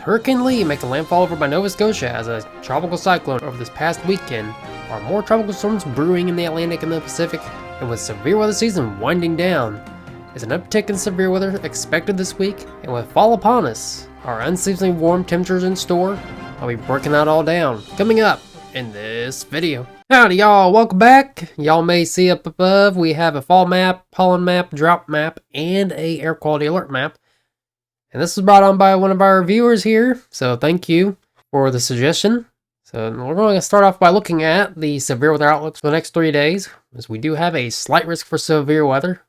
Hurricane Lee making landfall over by Nova Scotia as a tropical cyclone over this past weekend. Are more tropical storms brewing in the Atlantic and the Pacific, and with severe weather season winding down, is an uptick in severe weather expected this week, and with fall upon us, are unseasonably warm temperatures in store? I'll be breaking that all down coming up in this video. Howdy y'all, welcome back. Y'all may see up above we have a fall map, pollen map, drought map, and a air quality alert map. And this was brought on by one of our viewers here, so thank you for the suggestion. So we're going to start off by looking at the severe weather outlooks for the next 3 days, as we do have a slight risk for severe weather.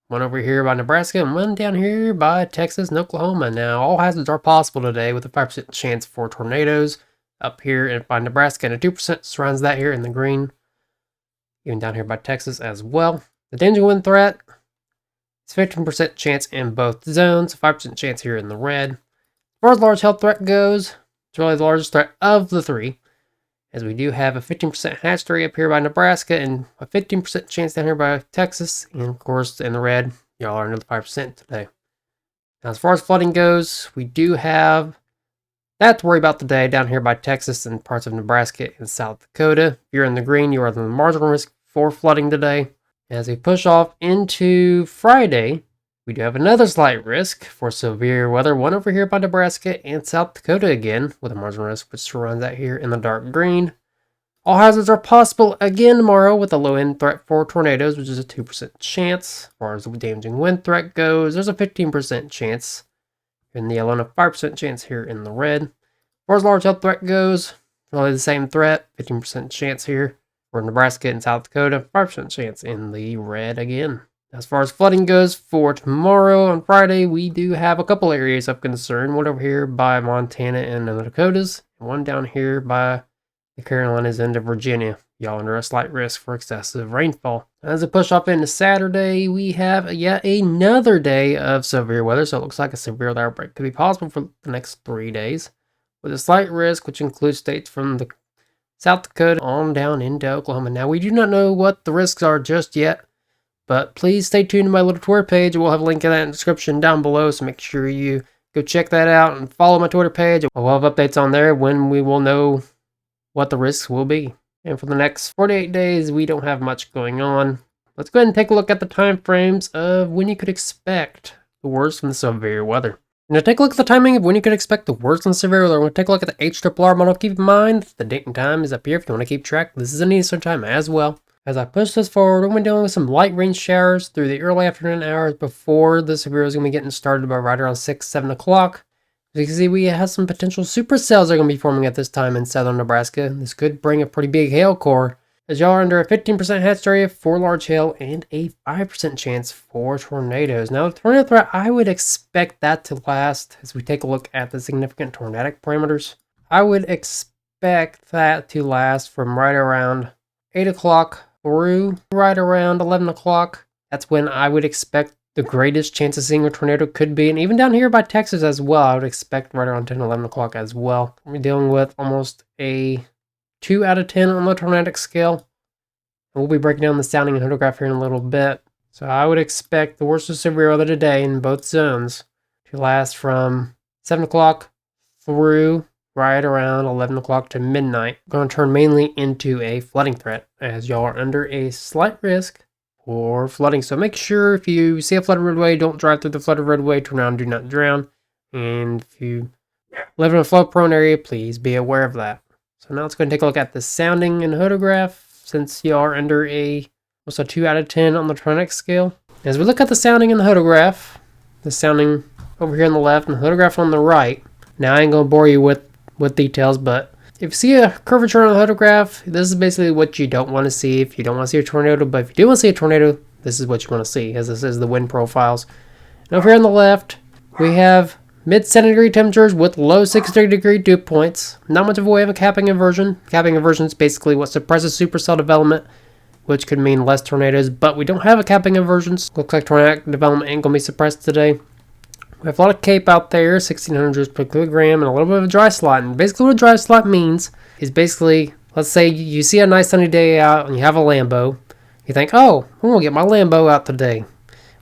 One over here by Nebraska and one down here by Texas and Oklahoma. Now, all hazards are possible today with a 5% chance for tornadoes up here by Nebraska, and a 2% surrounds that here in the green. Even down here by Texas as well. The danger wind threat, it's 15% chance in both zones, 5% chance here in the red. As far as large health threat goes, it's really the largest threat of the three, as we do have a 15% hatched area up here by Nebraska and a 15% chance down here by Texas, and of course in the red, y'all are under the 5% today. Now as far as flooding goes, we do have that to worry about today down here by Texas and parts of Nebraska and South Dakota. If you're in the green, you are the marginal risk for flooding today. As we push off into Friday, we do have another slight risk for severe weather, one over here by Nebraska and South Dakota again, with a marginal risk which surrounds that here in the dark green. All hazards are possible again tomorrow with a low end threat for tornadoes, which is a 2% chance. As far as the damaging wind threat goes, there's a 15% chance in the yellow and a 5% chance here in the red. As far as large health threat goes, probably the same threat, 15% chance here for Nebraska and South Dakota, 5% chance in the red again. As far as flooding goes for tomorrow on Friday, we do have a couple areas of concern. One over here by Montana and the Dakotas, and one down here by the Carolinas into Virginia. Y'all under a slight risk for excessive rainfall. As we push off into Saturday, we have yet another day of severe weather, so it looks like a severe weather outbreak could be possible for the next 3 days, with a slight risk which includes states from the South Dakota on down into Oklahoma. Now, we do not know what the risks are just yet, but please stay tuned to my little Twitter page. We'll have a link in that description down below, so make sure you go check that out and follow my Twitter page. I'll have updates on there when we will know what the risks will be. And for the next 48 days, we don't have much going on. Let's go ahead and take a look at the time frames of when you could expect the worst from the severe weather. Now take a look at the timing of when you could expect the worst and severe weather. We're going to take a look at the HRRR model. Keep in mind, the date and time is up here if you want to keep track. This is an Eastern time as well. As I push this forward, we're going to be dealing with some light rain showers through the early afternoon hours before the severe is going to be getting started by right around 6, 7 o'clock. As you can see, we have some potential supercells that are going to be forming at this time in southern Nebraska. This could bring a pretty big hail core, as y'all are under a 15% hatched area for large hail and a 5% chance for tornadoes. Now, the tornado threat, I would expect that to last as we take a look at the significant tornadic parameters. I would expect that to last from right around 8 o'clock through right around 11 o'clock. That's when I would expect the greatest chance of seeing a tornado could be. And even down here by Texas as well, I would expect right around 10, 11 o'clock as well. We're dealing with almost a 2 out of 10 on the tornadic scale. And we'll be breaking down the sounding and photograph here in a little bit. So I would expect the worst of severe weather today in both zones to last from 7 o'clock through right around 11 o'clock to midnight. Going to turn mainly into a flooding threat, as y'all are under a slight risk for flooding. So make sure if you see a flooded roadway, don't drive through the flooded roadway. Turn around, do not drown. And if you live in a flood prone area, please be aware of that. So now let's go and take a look at the sounding and photograph, since you are under almost a 2 out of 10 on the tornadic scale. As we look at the sounding and the photograph, the sounding over here on the left and the photograph on the right. Now I ain't going to bore you with details, but if you see a curvature on the photograph, this is basically what you don't want to see if you don't want to see a tornado. But if you do want to see a tornado, this is what you want to see, as this is the wind profiles. And over here on the left, we have mid-70 degree temperatures with low 60 degree dew points. Not much of a way of a capping inversion. Capping inversion is basically what suppresses supercell development, which could mean less tornadoes, but we don't have a capping inversion. Looks like tornadic development ain't going to be suppressed today. We have a lot of CAPE out there, 1600 joules per kilogram, and a little bit of a dry slot. And basically what a dry slot means is basically, let's say you see a nice sunny day out and you have a Lambo. You think, oh, I'm going to get my Lambo out today.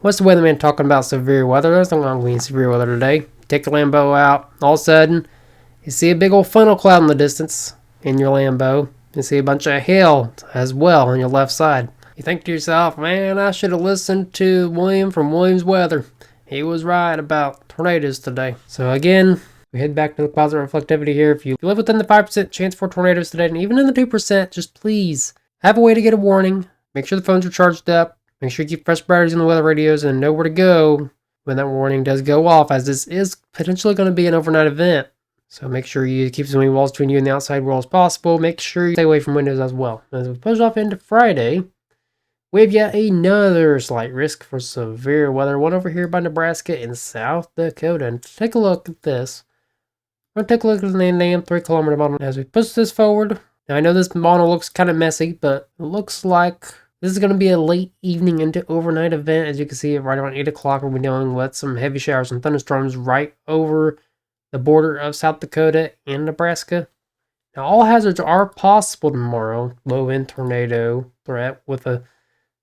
What's the weatherman talking about severe weather? There's no going to be severe weather today. Take the Lambo out, all of a sudden, You see a big old funnel cloud in the distance in your Lambo. You see a bunch of hail as well on your left side. You think to yourself, man, I should have listened to William from William's Weather. He was right about tornadoes today. So again, we head back to the clouds and reflectivity here. If you live within the 5% chance for tornadoes today, and even in the 2%, just please have a way to get a warning. Make sure the phones are charged up. Make sure you keep fresh batteries in the weather radios and know where to go when that warning does go off, as this is potentially going to be an overnight event. So make sure you keep as many walls between you and the outside world as possible. Make sure you stay away from windows as well. As we push off into Friday, we have yet another slight risk for severe weather. One over here by Nebraska and South Dakota. And take a look at this. We're going to take a look at the NAM 3-kilometer model as we push this forward. Now I know this model looks kind of messy, but it looks like this is going to be a late evening into overnight event. As you can see, right around 8 o'clock, we'll be dealing with some heavy showers and thunderstorms right over the border of South Dakota and Nebraska. Now, all hazards are possible tomorrow. Low-end tornado threat, with the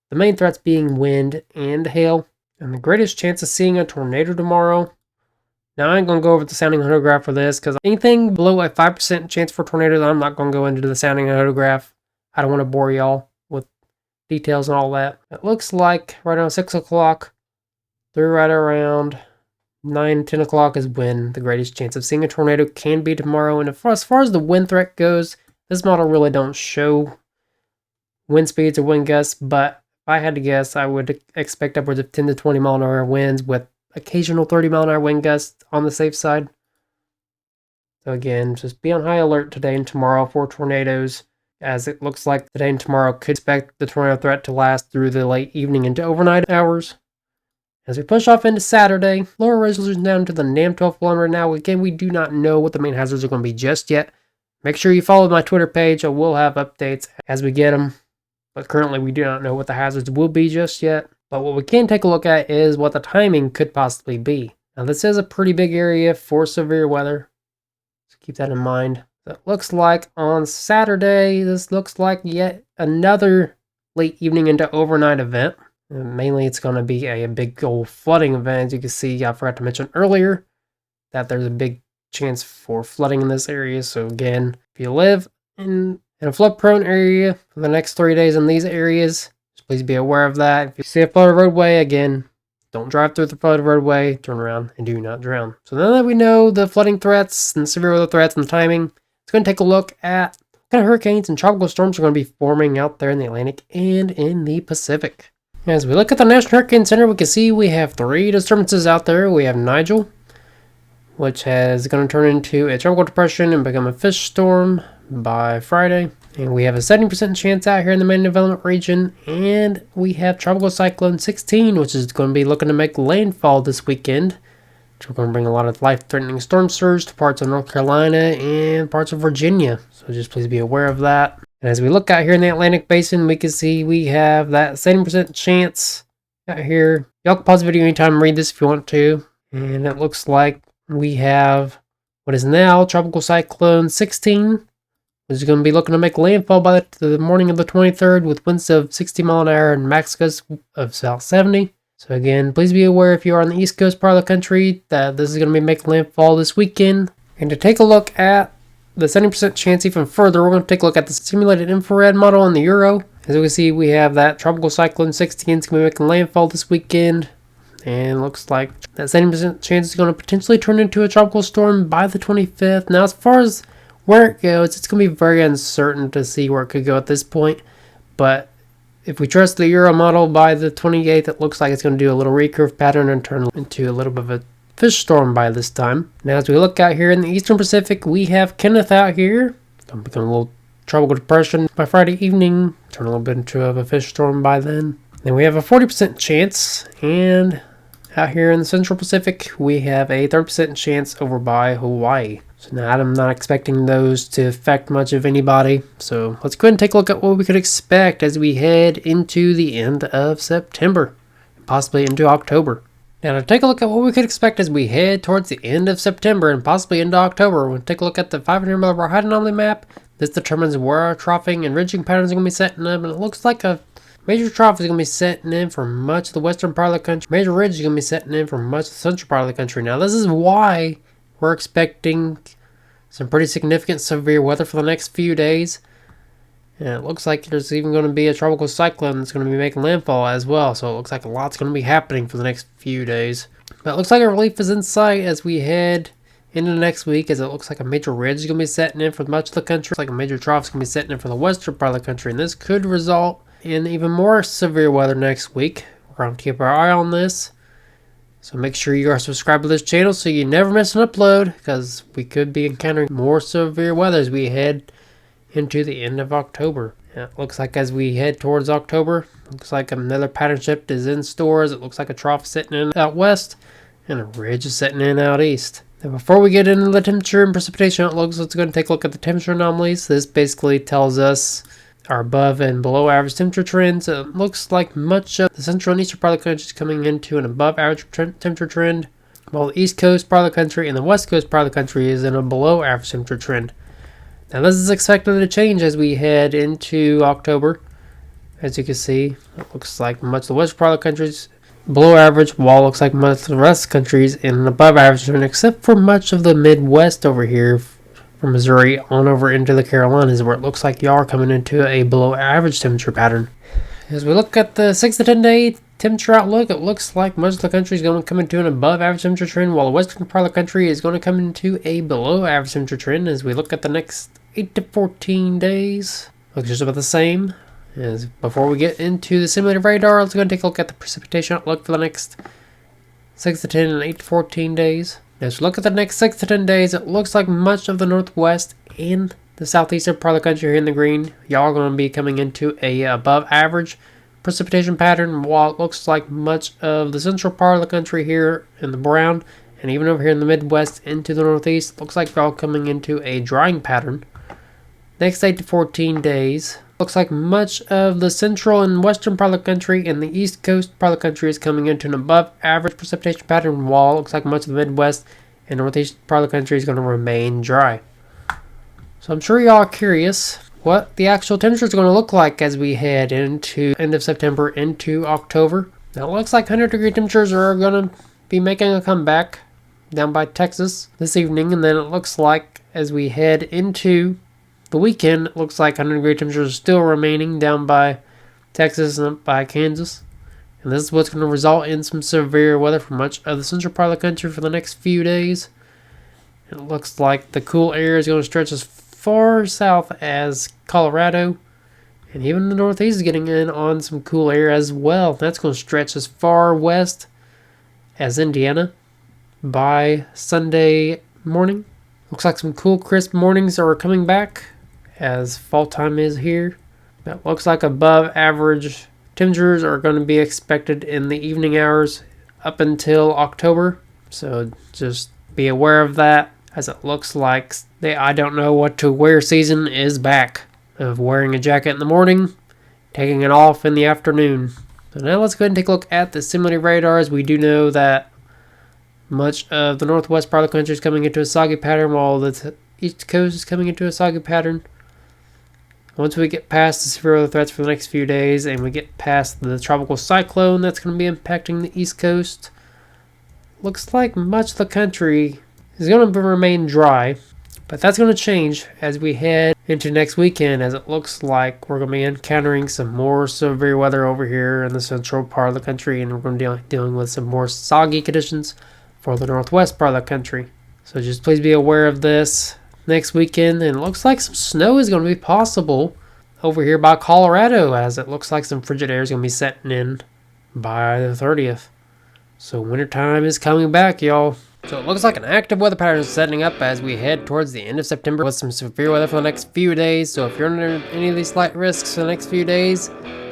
main threats being wind and hail. And the greatest chance of seeing a tornado tomorrow. Now, I ain't going to go over the sounding hodograph for this, because anything below a 5% chance for tornadoes, I'm not going to go into the sounding hodograph. I don't want to bore y'all with details and all that. It looks like right around 6 o'clock through right around 9-10 o'clock is when the greatest chance of seeing a tornado can be tomorrow. And as far as the wind threat goes, this model really don't show wind speeds or wind gusts, but if I had to guess, I would expect upwards of 10 to 20 mile an hour winds with occasional 30 mile an hour wind gusts on the safe side. So again, just be on high alert today and tomorrow for tornadoes, as it looks like today and tomorrow could expect the tornado threat to last through the late evening into overnight hours. As we push off into Saturday, lower resolution down to the NAM 12-kilometer now. Again, we do not know what the main hazards are going to be just yet. Make sure you follow my Twitter page. I will have updates as we get them. But currently, we do not know what the hazards will be just yet. But what we can take a look at is what the timing could possibly be. Now, this is a pretty big area for severe weather, so keep that in mind. So it looks like on Saturday, this looks like yet another late evening into overnight event. And mainly, it's going to be a big old flooding event. As you can see, I forgot to mention earlier that there's a big chance for flooding in this area. So again, if you live in a flood-prone area for the next 3 days in these areas, just please be aware of that. If you see a flooded roadway, again, don't drive through the flooded roadway, turn around, and do not drown. So now that we know the flooding threats and severe weather threats and the timing, let's go and take a look at what kind of hurricanes and tropical storms are going to be forming out there in the Atlantic and in the Pacific. As we look at the National Hurricane Center, we can see we have 3 disturbances out there. We have Nigel, which is going to turn into a tropical depression and become a fish storm by Friday. And we have a 70% chance out here in the main development region. And we have Tropical Cyclone 16, which is going to be looking to make landfall this weekend, which are going to bring a lot of life-threatening storm surge to parts of North Carolina and parts of Virginia. So just please be aware of that. And as we look out here in the Atlantic Basin, we can see we have that 70% chance out here. Y'all can pause the video anytime and read this if you want to. And it looks like we have what is now Tropical Cyclone 16, which is going to be looking to make landfall by the morning of the 23rd with winds of 60 mile an hour and max gusts of south 70. So again, please be aware if you are on the east coast part of the country that this is going to be making landfall this weekend. And to take a look at the 70% chance even further, we're going to take a look at the simulated infrared model in the Euro. As we can see, we have that Tropical Cyclone 16 is going to be making landfall this weekend. And it looks like that 70% chance is going to potentially turn into a tropical storm by the 25th. Now, as far as where it goes, it's going to be very uncertain to see where it could go at this point. But if we trust the Euro model, by the 28th, it looks like it's going to do a little recurve pattern and turn into a little bit of a fish storm by this time. Now, as we look out here in the Eastern Pacific, we have Kenneth out here. Going to become a little tropical depression by Friday evening. Turn a little bit into a fish storm by then. Then we have a 40% chance. And out here in the Central Pacific, we have a 30% chance over by Hawaii. So now I'm not expecting those to affect much of anybody. So let's go ahead and take a look at what we could expect as we head into the end of September, possibly into October. Now to take a look at what we could expect as we head towards the end of September and possibly into October, we'll take a look at the 500 millibar height anomaly map. This determines where our troughing and ridging patterns are going to be setting up, and it looks like a major trough is going to be setting in for much of the western part of the country. Major ridge is going to be setting in for much of the central part of the country. Now this is why we're expecting some pretty significant severe weather for the next few days. And it looks like there's even going to be a tropical cyclone that's going to be making landfall as well. So it looks like a lot's going to be happening for the next few days. But it looks like a relief is in sight as we head into the next week, as it looks like a major ridge is going to be setting in for much of the country. It's like a major trough is going to be setting in for the western part of the country. And this could result in even more severe weather next week. We're going to keep our eye on this. So make sure you are subscribed to this channel so you never miss an upload, because we could be encountering more severe weather as we head into the end of October. Yeah, it looks like as we head towards October, looks like another pattern shift is in stores. It looks like a trough setting in out west and a ridge is setting in out east. Now before we get into the temperature and precipitation outlooks, let's go and take a look at the temperature anomalies. This basically tells us our above and below average temperature trends. It looks like much of the central and eastern part of the country is coming into an above average temperature trend, while the east coast part of the country and the west coast part of the country is in a below average temperature trend. Now this is expected to change as we head into October. As you can see, it looks like much of the western part of the country is below average, while it looks like much of the rest of the country is in an above average trend, except for much of the Midwest over here, from Missouri on over into the Carolinas, where it looks like y'all are coming into a below average temperature pattern. As we look at the 6 to 10 day temperature outlook, it looks like most of the country is going to come into an above average temperature trend, while the western part of the country is going to come into a below average temperature trend. As we look at the next 8 to 14 days, looks just about the same. As before we get into the simulated radar, let's go and take a look at the precipitation outlook for the next 6 to 10 and 8 to 14 days. As we look at the next 6 to 10 days, it looks like much of the northwest and the southeastern part of the country here in the green, y'all are going to be coming into a above average precipitation pattern, while it looks like much of the central part of the country here in the brown, and even over here in the Midwest into the northeast, looks like y'all coming into a drying pattern. Next 8 to 14 days, looks like much of the central and western part of the country and the east coast part of the country is coming into an above average precipitation pattern, while it looks like much of the Midwest and northeast part of the country is going to remain dry. So I'm sure y'all are curious what the actual temperature is going to look like as we head into end of September into October. Now it looks like 100-degree temperatures are going to be making a comeback down by Texas this evening, and then it looks like as we head into the weekend, it looks like 100-degree temperatures are still remaining down by Texas and up by Kansas. And this is what's going to result in some severe weather for much of the central part of the country for the next few days. It looks like the cool air is going to stretch as far south as Colorado, and even the northeast is getting in on some cool air as well. That's going to stretch as far west as Indiana by Sunday morning. Looks like some cool crisp mornings are coming back as fall time is here. It looks like above average temperatures are going to be expected in the evening hours up until October, so just be aware of that, as it looks like the I don't know what to wear season is back, of wearing a jacket in the morning, taking it off in the afternoon. So now let's go ahead and take a look at the simulated radars. We do know that much of the northwest part of the country is coming into a soggy pattern, while the east coast is coming into a soggy pattern. Once we get past the severe weather threats for the next few days and we get past the tropical cyclone that's going to be impacting the east coast, looks like much of the country is going to remain dry, but that's going to change as we head into next weekend, as it looks like we're going to be encountering some more severe weather over here in the central part of the country, and we're going to be dealing with some more soggy conditions for the northwest part of the country. So just please be aware of this next weekend, and it looks like some snow is going to be possible over here by Colorado, as it looks like some frigid air is going to be setting in by the 30th. So wintertime is coming back, y'all. So it looks like an active weather pattern is setting up as we head towards the end of September with some severe weather for the next few days. So if you're under any of these slight risks for the next few days,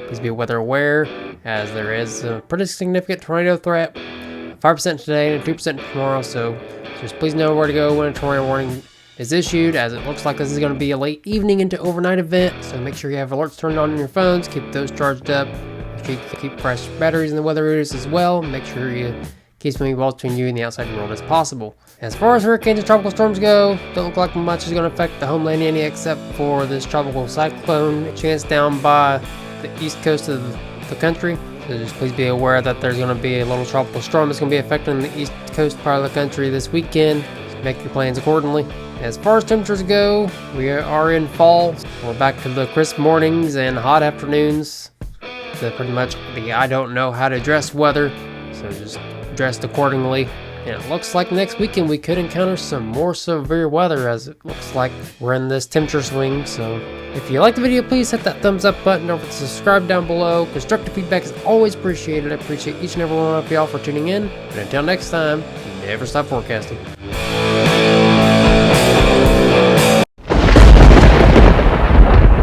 please be weather aware, as there is a pretty significant tornado threat, 5% today and 2% tomorrow. So just please know where to go when a tornado warning is issued, as it looks like this is going to be a late evening into overnight event. So make sure you have alerts turned on your phones, keep those charged up, keep fresh batteries in the weather readers as well. Make sure you keep swimming balls between you and the outside world as possible. As far as hurricanes and tropical storms go, don't look like much is going to affect the homeland any, except for this tropical cyclone chance down by the east coast of the country. So just please be aware that there's going to be a little tropical storm that's going to be affecting the east coast part of the country this weekend. So make your plans accordingly. As far as temperatures go, we are in fall. We're back to the crisp mornings and hot afternoons. Pretty much the I don't know how to dress weather, so just dressed accordingly. And it looks like next weekend we could encounter some more severe weather, as it looks like we're in this temperature swing. So if you like the video, please hit that thumbs up button. Don't forget to subscribe down below. Constructive feedback is always appreciated. I appreciate each and every one of y'all for tuning in. And until next time, never stop forecasting.